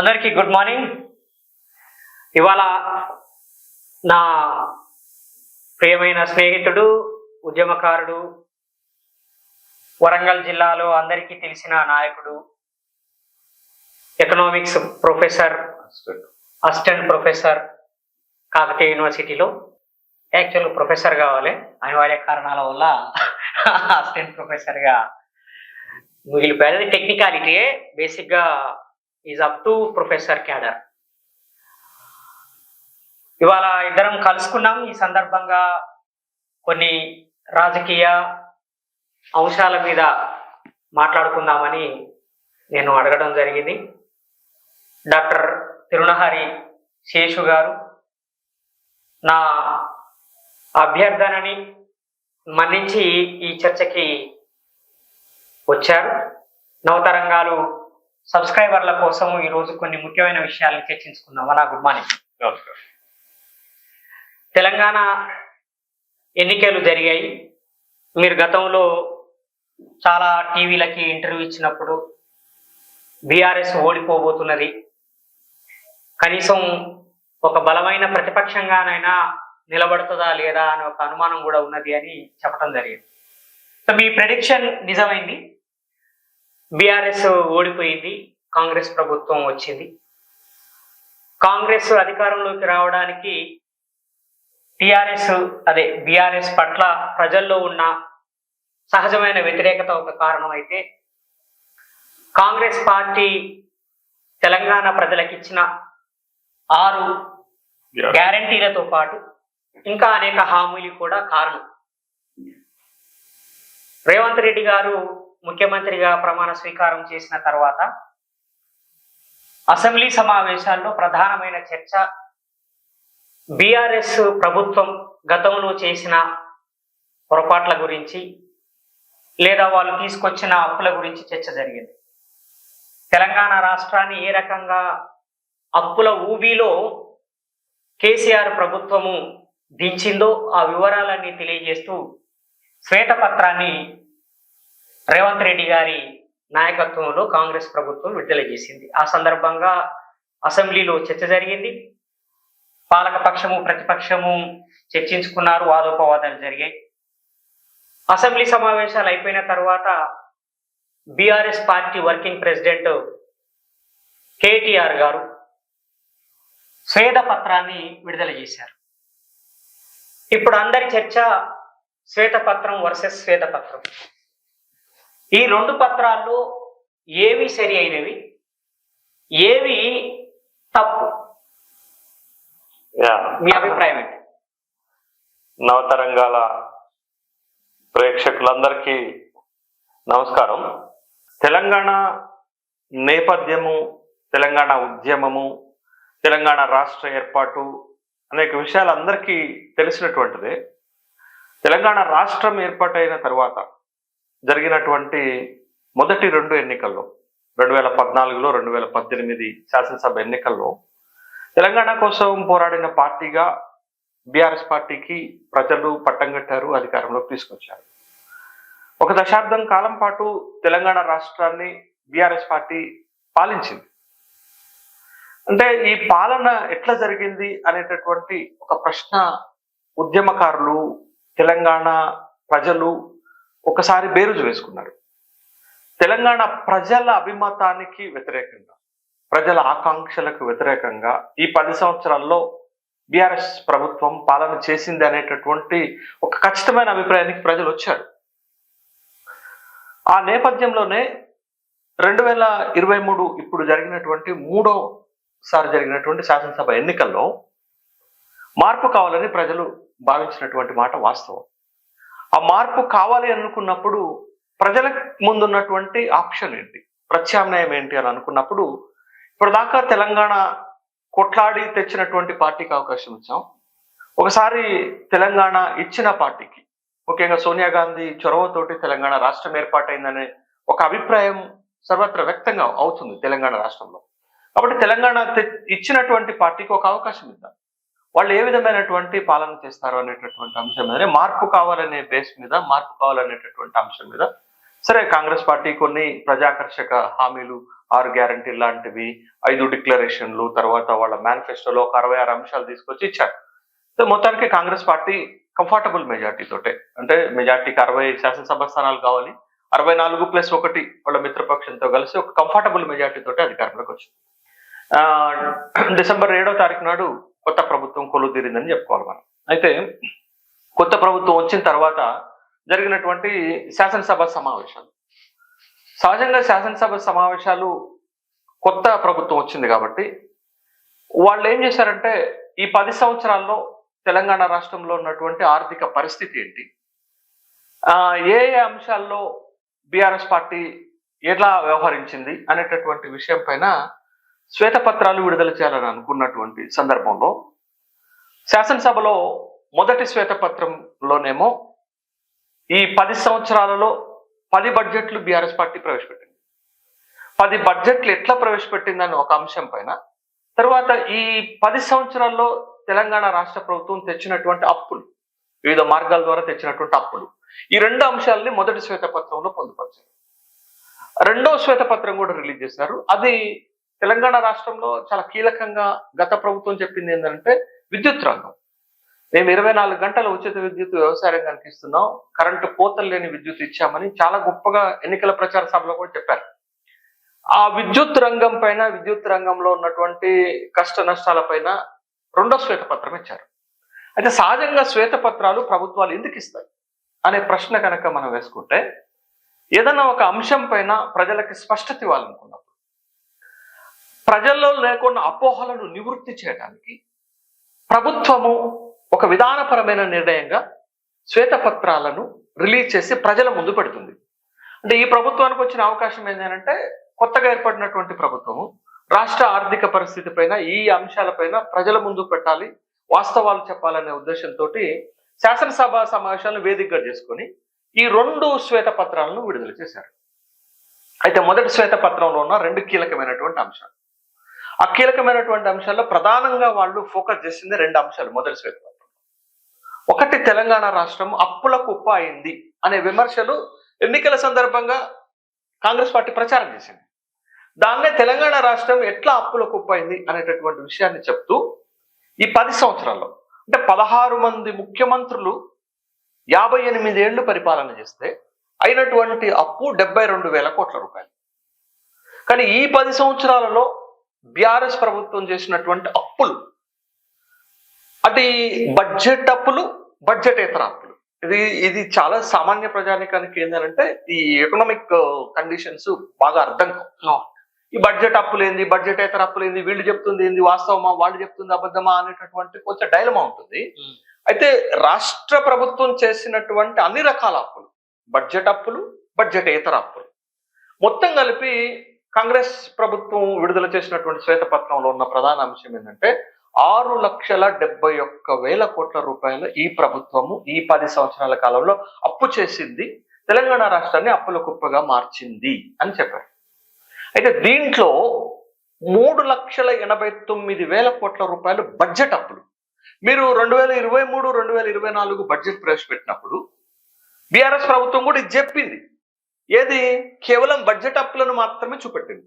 అందరికీ good morning. ఇవాళ నా ప్రియమైన స్నేహితుడు, ఉద్యమకారుడు, వరంగల్ జిల్లాలో అందరికీ తెలిసిన నాయకుడు, economics professor, assistant professor Kakatiya యూనివర్సిటీలో. యాక్చువల్గా ప్రొఫెసర్ కావాలి, అనివార్య కారణాల వల్ల అసిస్టెంట్ ప్రొఫెసర్గా మిగిలిపోయారు. టెక్నికాలిటీయే, బేసిక్గా is up to professor cadre. ఇవాళ ఇద్దరం కలుసుకున్నాం. ఈ సందర్భంగా కొన్ని రాజకీయ అంశాల మీద మాట్లాడుకుందామని నేను అడగడం జరిగింది. డాక్టర్ తిరునహరి శేషు గారు నా అభ్యర్థనని మన్నించి ఈ చర్చకి వచ్చారు. నవతరంగాలు సబ్స్క్రైబర్ల కోసం ఈరోజు కొన్ని ముఖ్యమైన విషయాలను చర్చించుకుందాం. అలా గుడ్ మార్నింగ్. తెలంగాణ ఎన్నికలు జరిగాయి. మీరు గతంలో చాలా టీవీలకి ఇంటర్వ్యూ ఇచ్చినప్పుడు బీఆర్ఎస్ ఓడిపోబోతున్నది, కనీసం ఒక బలమైన ప్రతిపక్షంగానైనా నిలబడుతుందా లేదా అని ఒక అనుమానం కూడా ఉన్నది అని చెప్పడం జరిగింది. సో మీ ప్రెడిక్షన్ నిజమైంది. బీఆర్ఎస్ ఓడిపోయింది, కాంగ్రెస్ ప్రభుత్వం వచ్చింది. కాంగ్రెస్ అధికారంలోకి రావడానికి బీఆర్ఎస్ పట్ల ప్రజల్లో ఉన్న సహజమైన వ్యతిరేకత ఒక కారణం అయితే, కాంగ్రెస్ పార్టీ తెలంగాణ ప్రజలకు ఇచ్చిన 6 గ్యారంటీలతో పాటు ఇంకా అనేక హామీలు కూడా కారణం. రేవంత్ రెడ్డి గారు ముఖ్యమంత్రిగా ప్రమాణ స్వీకారం చేసిన తర్వాత అసెంబ్లీ సమావేశాల్లో ప్రధానమైన చర్చ బీఆర్ఎస్ ప్రభుత్వం గతంలో చేసిన పొరపాట్ల గురించి లేదా వాళ్ళు తీసుకొచ్చిన అప్పుల గురించి చర్చ జరిగింది. తెలంగాణ రాష్ట్రాన్ని ఏ రకంగా అప్పుల ఊబిలో కేసీఆర్ ప్రభుత్వము దించిందో ఆ వివరాలన్నీ తెలియజేస్తూ శ్వేతపత్రాన్ని రేవంత్ రెడ్డి గారి నాయకత్వంలో కాంగ్రెస్ ప్రభుత్వం విడుదల చేసింది. ఆ సందర్భంగా అసెంబ్లీలో చర్చ జరిగింది. పాలకపక్షము ప్రతిపక్షము చర్చించుకున్నారు, వాదోపవాదాలు జరిగాయి. అసెంబ్లీ సమావేశాలు అయిపోయిన తర్వాత BRS party working president KTR గారు శ్వేతపత్రాన్ని విడుదల చేశారు. ఇప్పుడు అందరి చర్చ శ్వేతపత్రం వర్సెస్ శ్వేతపత్రం. ఈ 2 పత్రాల్లో ఏవి సరి అయినవి, ఏవి తప్పు? మీ అభిప్రాయం ఏంటి? నవతరంగాల ప్రేక్షకులందరికీ నమస్కారం. తెలంగాణ నేపథ్యము, తెలంగాణ ఉద్యమము, తెలంగాణ రాష్ట్ర ఏర్పాటు అనేక విషయాలు అందరికీ తెలిసినటువంటిదే. తెలంగాణ రాష్ట్రం ఏర్పాటైన తర్వాత జరిగినటువంటి మొదటి 2 ఎన్నికల్లో 2014లో 2018 శాసనసభ ఎన్నికల్లో తెలంగాణ కోసం పోరాడిన పార్టీగా బీఆర్ఎస్ పార్టీకి ప్రజలు పట్టం కట్టారు, అధికారంలోకి తీసుకొచ్చారు. 1 దశాబ్దం కాలం పాటు తెలంగాణ రాష్ట్రాన్ని బీఆర్ఎస్ పార్టీ పాలించింది. అంటే ఈ పాలన ఎట్లా జరిగింది అనేటటువంటి ఒక ప్రశ్న ఉద్యమకారులు, తెలంగాణ ప్రజలు ఒకసారి బేరుజు వేసుకున్నారు. తెలంగాణ ప్రజల అభిమతానికి వ్యతిరేకంగా, ప్రజల ఆకాంక్షలకు వ్యతిరేకంగా ఈ 10 సంవత్సరాల్లో బీఆర్ఎస్ ప్రభుత్వం పాలన చేసింది అనేటటువంటి ఒక ఖచ్చితమైన అభిప్రాయానికి ప్రజలు వచ్చారు. ఆ నేపథ్యంలోనే 2023 ఇప్పుడు జరిగినటువంటి 3వసారి జరిగినటువంటి శాసనసభ ఎన్నికల్లో మార్పు కావాలని ప్రజలు భావించినటువంటి మాట వాస్తవం. ఆ మార్పు కావాలి అనుకున్నప్పుడు ప్రజల ముందున్నటువంటి ఆప్షన్ ఏంటి, ప్రత్యామ్నాయం ఏంటి అని అనుకున్నప్పుడు ఇప్పటిదాకా తెలంగాణ కొట్లాడి తెచ్చినటువంటి పార్టీకి అవకాశం ఇచ్చాం. ఒకసారి తెలంగాణ ఇచ్చిన పార్టీకి, ముఖ్యంగా సోనియా గాంధీ చొరవతోటి తెలంగాణ రాష్ట్రం ఏర్పాటైందనే ఒక అభిప్రాయం సర్వత్రా వ్యక్తంగా అవుతుంది తెలంగాణ రాష్ట్రంలో. కాబట్టి తెలంగాణ ఇచ్చినటువంటి పార్టీకి ఒక అవకాశం ఇద్దాం, వాళ్ళు ఏ విధమైనటువంటి పాలన చేస్తారు అనేటటువంటి అంశం మీద, మార్పు కావాలనే బేస్ మీద, మార్పు కావాలనేటటువంటి అంశం మీద సరే కాంగ్రెస్ పార్టీ కొన్ని ప్రజాకర్షక హామీలు 6 గ్యారంటీ లాంటివి, 5 డిక్లరేషన్లు, తర్వాత వాళ్ళ మేనిఫెస్టోలో ఒక 66 అంశాలు తీసుకొచ్చి ఇచ్చారు. సో మొత్తానికి కాంగ్రెస్ పార్టీ కంఫర్టబుల్ మెజార్టీ తోటే, అంటే మెజార్టీకి 60 శాసనసభ స్థానాలు కావాలి, 64+1 వాళ్ళ మిత్రపక్షంతో కలిసి ఒక కంఫర్టబుల్ మెజార్టీ తోటే అధికారంలోకి వచ్చింది. డిసెంబర్ 7వ తారీఖు నాడు కొత్త ప్రభుత్వం కొలువుదీరిందని చెప్పుకోవాలి మనం. అయితే కొత్త ప్రభుత్వం వచ్చిన తర్వాత జరిగినటువంటి శాసనసభ సమావేశాలు, సహజంగా శాసనసభ సమావేశాలు కొత్త ప్రభుత్వం వచ్చింది కాబట్టి వాళ్ళు ఏం చేశారంటే ఈ 10 సంవత్సరాల్లో తెలంగాణ రాష్ట్రంలో ఉన్నటువంటి ఆర్థిక పరిస్థితి ఏంటి, ఏ ఏ అంశాల్లో బీఆర్ఎస్ పార్టీ ఎలా వ్యవహరించింది అనేటటువంటి విషయం పైన శ్వేతపత్రాలు విడుదల చేయాలని అనుకున్నటువంటి సందర్భంలో శాసనసభలో మొదటి శ్వేతపత్రంలోనేమో ఈ 10 సంవత్సరాలలో 10 బడ్జెట్లు బీఆర్ఎస్ పార్టీ ప్రవేశపెట్టింది. 10 బడ్జెట్లు ఎట్లా ప్రవేశపెట్టిందని ఒక అంశం పైన, తర్వాత ఈ 10 సంవత్సరాల్లో తెలంగాణ రాష్ట్ర ప్రభుత్వం తెచ్చినటువంటి అప్పులు, వివిధ మార్గాల ద్వారా తెచ్చినటువంటి అప్పులు, ఈ 2 అంశాలని మొదటి శ్వేతపత్రంలో పొందుపరిచారు. రెండో శ్వేతపత్రం కూడా రిలీజ్ చేశారు. అది తెలంగాణ రాష్ట్రంలో చాలా కీలకంగా గత ప్రభుత్వం చెప్పింది ఏంటంటే విద్యుత్ రంగం. మేము 24 గంటల ఉచిత విద్యుత్ వ్యవసాయ రంగానికి ఇస్తున్నాం, కరెంటు కోతలు లేని విద్యుత్ ఇచ్చామని చాలా గొప్పగా ఎన్నికల ప్రచార సభలో కూడా చెప్పారు. ఆ విద్యుత్ రంగం పైన, విద్యుత్ రంగంలో ఉన్నటువంటి కష్ట నష్టాల పైన రెండో శ్వేతపత్రం ఇచ్చారు. అయితే సహజంగా శ్వేతపత్రాలు ప్రభుత్వాలు ఎందుకు ఇస్తాయి అనే ప్రశ్న కనుక మనం వేసుకుంటే, ఏదన్నా ఒక అంశం పైన ప్రజలకి స్పష్టత ఇవ్వాలనుకున్నప్పుడు, ప్రజల్లో లేకున్న అపోహలను నివృత్తి చేయడానికి ప్రభుత్వము ఒక విధానపరమైన నిర్ణయంగా శ్వేతపత్రాలను రిలీజ్ చేసి ప్రజల ముందు పెడుతుంది. అంటే ఈ ప్రభుత్వానికి వచ్చిన అవకాశం ఏంటంటే, కొత్తగా ఏర్పడినటువంటి ప్రభుత్వము రాష్ట్ర ఆర్థిక పరిస్థితి పైన, ఈ అంశాలపైన ప్రజల ముందు పెట్టాలి, వాస్తవాలు చెప్పాలనే ఉద్దేశంతో శాసనసభ సమావేశాలను వేదికగా చేసుకొని ఈ 2 శ్వేతపత్రాలను విడుదల చేశారు. అయితే మొదటి శ్వేతపత్రంలో ఉన్న 2 కీలకమైనటువంటి అంశాలు, ఆ కీలకమైనటువంటి అంశాల్లో ప్రధానంగా వాళ్ళు ఫోకస్ చేసింది 2 అంశాలు. మొదటి శ్వేతపత్రం ఒకటి, తెలంగాణ రాష్ట్రం అప్పుల కుప్ప అయింది అనే విమర్శలు ఎన్నికల సందర్భంగా కాంగ్రెస్ పార్టీ ప్రచారం చేసింది. దాన్నే తెలంగాణ రాష్ట్రం ఎట్లా అప్పుల కుప్ప అయింది అనేటటువంటి విషయాన్ని చెప్తూ ఈ 10 సంవత్సరాల్లో, అంటే 16 మంది ముఖ్యమంత్రులు 58 ఏళ్లు పరిపాలన చేస్తే అయినటువంటి అప్పు 72,000 కోట్ల రూపాయలు. కానీ ఈ 10 సంవత్సరాలలో బీఆర్ఎస్ ప్రభుత్వం చేసినటువంటి అప్పులు, అది బడ్జెట్ అప్పులు, బడ్జెటేతర అప్పులు. ఇది చాలా సామాన్య ప్రజానికానికి ఏంటంటే ఈ ఎకనామిక్ కండిషన్స్ బాగా అర్థం కావు. ఈ బడ్జెట్ అప్పులు ఏంది, బడ్జెటేతర అప్పులు ఏంది, వీళ్ళు చెప్తుంది ఏంది వాస్తవమా, వాళ్ళు చెప్తుంది అబద్ధమా అనేటటువంటి కొంచెం డైలమా ఉంటుంది. అయితే రాష్ట్ర ప్రభుత్వం చేసినటువంటి అన్ని రకాల అప్పులు, బడ్జెట్ అప్పులు, బడ్జెటేతర అప్పులు మొత్తం కలిపి కాంగ్రెస్ ప్రభుత్వం విడుదల చేసినటువంటి శ్వేతపత్రంలో ఉన్న ప్రధాన అంశం ఏంటంటే 6,71,000 కోట్ల రూపాయలు ఈ ప్రభుత్వము ఈ 10 సంవత్సరాల కాలంలో అప్పు చేసింది, తెలంగాణ రాష్ట్రాన్ని అప్పుల కుప్పగా మార్చింది అని చెప్పారు. అయితే దీంట్లో 3,89,000 కోట్ల రూపాయలు బడ్జెట్ అప్పులు. మీరు 2023, 2024 బడ్జెట్ ప్రవేశపెట్టినప్పుడు బీఆర్ఎస్ ప్రభుత్వం కూడా ఇది చెప్పింది. ఏది? కేవలం బడ్జెట్ అప్పులను మాత్రమే చూపెట్టింది.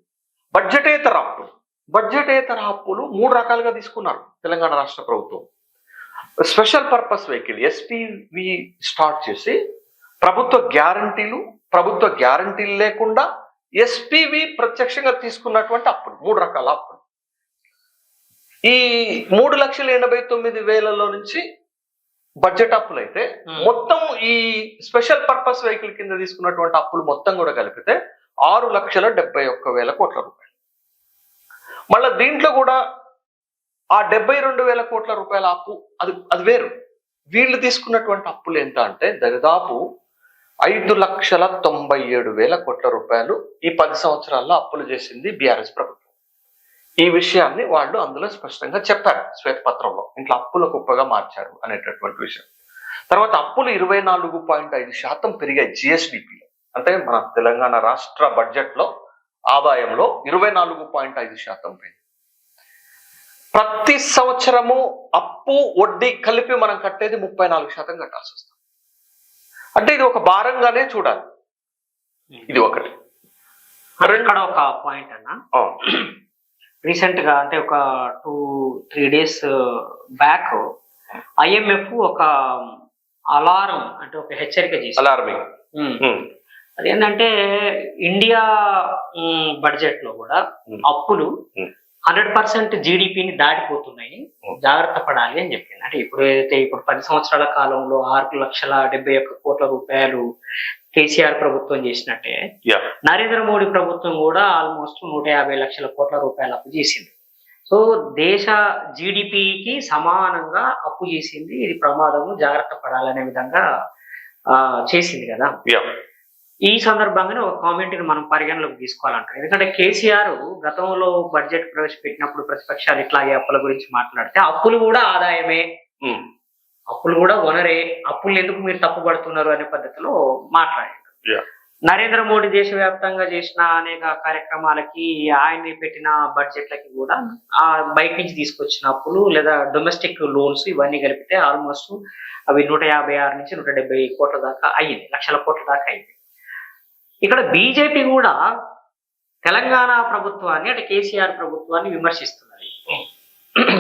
బడ్జెటేతర అప్పులు, బడ్జెటేతర అప్పులు 3 రకాలుగా తీసుకున్నారు తెలంగాణ రాష్ట్ర ప్రభుత్వం. Special purpose vehicle SPV start చేసి ప్రభుత్వ గ్యారంటీలు లేకుండా ఎస్పీవి ప్రత్యక్షంగా తీసుకున్నటువంటి అప్పులు, 3 రకాల అప్పులు. ఈ 3,89,000లో నుంచి బడ్జెట్ అప్పులు అయితే మొత్తం ఈ స్పెషల్ పర్పస్ వెహికల్ కింద తీసుకున్నటువంటి అప్పులు మొత్తం కూడా కలిపితే 6,71,000 కోట్ల రూపాయలు. మళ్ళీ దీంట్లో కూడా ఆ 72,000 కోట్ల రూపాయల అప్పు అది వేరు. వీళ్ళు తీసుకున్నటువంటి అప్పులు ఎంత అంటే దాదాపు 5,97,000 కోట్ల రూపాయలు ఈ 10 సంవత్సరాల్లో అప్పులు చేసింది బీఆర్ఎస్ ప్రభుత్వం. ఈ విషయాన్ని వాళ్ళు అందులో స్పష్టంగా చెప్పారు శ్వేతపత్రంలో, ఇంట్లో అప్పుల కుప్పగా మార్చారు అనేటటువంటి విషయం. తర్వాత అప్పులు 24.5% పెరిగాయి జిఎస్డిపిలో, అంటే మన తెలంగాణ రాష్ట్ర బడ్జెట్ లో ఆదాయంలో 24.5% పెరిగింది. ప్రతి సంవత్సరము అప్పు వడ్డీ కలిపి మనం కట్టేది 34% కట్టాల్సి వస్తుంది. అంటే ఇది ఒక భారంగానే చూడాలి. ఇది ఒకటి. ఇక్కడ ఒక పాయింట్ అన్న, రీసెంట్ గా అంటే ఒక 2-3 డేస్ బ్యాక్ IMF ఒక అలారం అంటే ఒక హెచ్చరిక చేసింది. అలార్మింగ్. అదేంటంటే ఇండియా బడ్జెట్ లో కూడా అప్పులు 100% జీడిపిని దాటిపోతున్నాయి, జాగ్రత్త పడాలి అని చెప్పింది. అంటే ఇప్పుడు 10 సంవత్సరాల కాలంలో 6,71 కోట్ల రూపాయలు కేసీఆర్ ప్రభుత్వం చేసినట్టే నరేంద్ర మోడీ ప్రభుత్వం కూడా ఆల్మోస్ట్ 150 లక్షల కోట్ల రూపాయలు అప్పు చేసింది. సో దేశ జీడిపికి సమానంగా అప్పు చేసింది, ఇది ప్రమాదము, జాగ్రత్త పడాలనే విధంగా చేసింది కదా. ఈ సందర్భంగానే ఒక కామెంట్ ని మనం పరిగణలోకి తీసుకోవాలంటారు. ఎందుకంటే కేసీఆర్ గతంలో బడ్జెట్ ప్రవేశపెట్టినప్పుడు ప్రతిపక్షాలు ఇట్లాగే అప్పుల గురించి మాట్లాడితే అప్పులు కూడా ఆదాయమే, అప్పులు కూడా వనరే, అప్పులు ఎందుకు మీరు తప్పుపడుతున్నారు అనే పద్ధతిలో మాట్లాడారు. నరేంద్ర మోడీ దేశవ్యాప్తంగా చేసిన అనేక కార్యక్రమాలకి, ఆయన్ని పెట్టిన బడ్జెట్లకి కూడా బయట నుంచి తీసుకొచ్చిన అప్పులు లేదా డొమెస్టిక్ లోన్స్ ఇవన్నీ కలిపితే ఆల్మోస్ట్ అవి 156 నుంచి 170 కోట్ల దాకా అయ్యింది, లక్షల కోట్ల దాకా అయింది. ఇక్కడ బీజేపీ కూడా తెలంగాణ ప్రభుత్వాన్ని అంటే కేసీఆర్ ప్రభుత్వాన్ని విమర్శిస్తున్నది,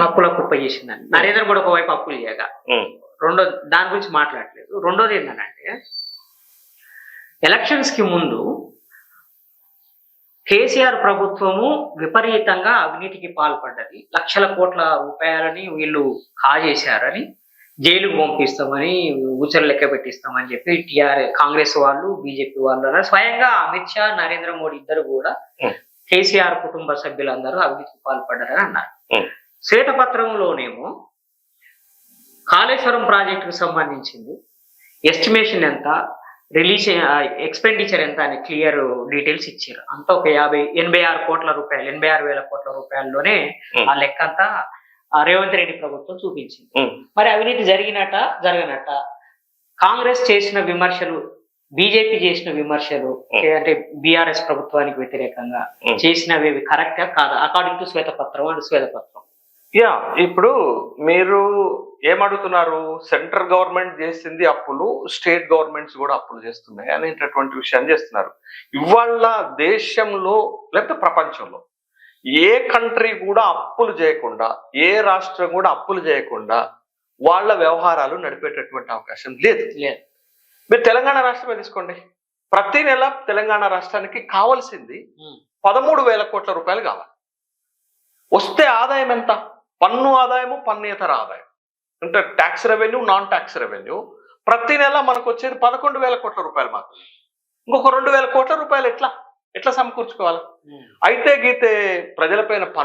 అప్పుల కుప్ప చేసిందని. నరేంద్ర మోడీ ఒకవైపు అప్పులు చేయగా దాని గురించి మాట్లాడలేదు. రెండోది ఏంటంటే ఎలక్షన్స్ కి ముందు కేసీఆర్ ప్రభుత్వము విపరీతంగా అవినీతికి పాల్పడ్డది, లక్షల కోట్ల రూపాయలని వీళ్ళు కాజేశారని, జైలుకు పంపిస్తామని, ఊచలు లెక్క పెట్టిస్తామని చెప్పి కాంగ్రెస్ వాళ్ళు బీజేపీ వాళ్ళు అన్నారు. స్వయంగా అమిత్ షా, నరేంద్ర మోడీ ఇద్దరు కూడా కేసీఆర్ కుటుంబ సభ్యులందరూ అవినీతికి పాల్పడ్డారని అన్నారు. శ్వేతపత్రంలోనేమో కాళేశ్వరం ప్రాజెక్టుకు సంబంధించింది ఎస్టిమేషన్ ఎంత, రిలీజ్ ఎక్స్పెండిచర్ ఎంత అని క్లియర్ డీటెయిల్స్ ఇచ్చారు. అంతా ఒక 86 కోట్ల రూపాయలు, 86,000 కోట్ల రూపాయల్లోనే ఆ లెక్క అంతా రేవంత్ రెడ్డి ప్రభుత్వం చూపించింది. మరి అవినీతి జరగనట్ట కాంగ్రెస్ చేసిన విమర్శలు, బీజేపీ చేసిన విమర్శలు అంటే బీఆర్ఎస్ ప్రభుత్వానికి వ్యతిరేకంగా చేసినవి కరెక్టా కాదా అకార్డింగ్ టు శ్వేతపత్రం అండ్ శ్వేతపత్రం? ఇప్పుడు మీరు ఏమడుగుతున్నారు, సెంట్రల్ గవర్నమెంట్ చేసింది అప్పులు, స్టేట్ గవర్నమెంట్స్ కూడా అప్పులు చేస్తున్నాయి అనేటటువంటి విషయాన్ని చేస్తున్నారు. ఇవాళ దేశంలో లేకపోతే ప్రపంచంలో ఏ కంట్రీ కూడా అప్పులు చేయకుండా, ఏ రాష్ట్రం కూడా అప్పులు చేయకుండా వాళ్ళ వ్యవహారాలు నడిపేటటువంటి అవకాశం లేదు. మీరు తెలంగాణ రాష్ట్రమే తీసుకోండి, ప్రతి నెల తెలంగాణ రాష్ట్రానికి కావాల్సింది 13,000 కోట్ల రూపాయలు కావాలి. వస్తే ఆదాయం ఎంత? పన్ను ఆదాయము, పన్నేతర ఆదాయం అంటే tax revenue, non tax revenue ప్రతి నెల మనకు వచ్చేది 11,000 కోట్ల రూపాయలు మాత్రమే. ఇంకొక 2,000 కోట్ల రూపాయలు ఎట్లా సమకూర్చుకోవాలి? అయితే గీతే ప్రజలపైన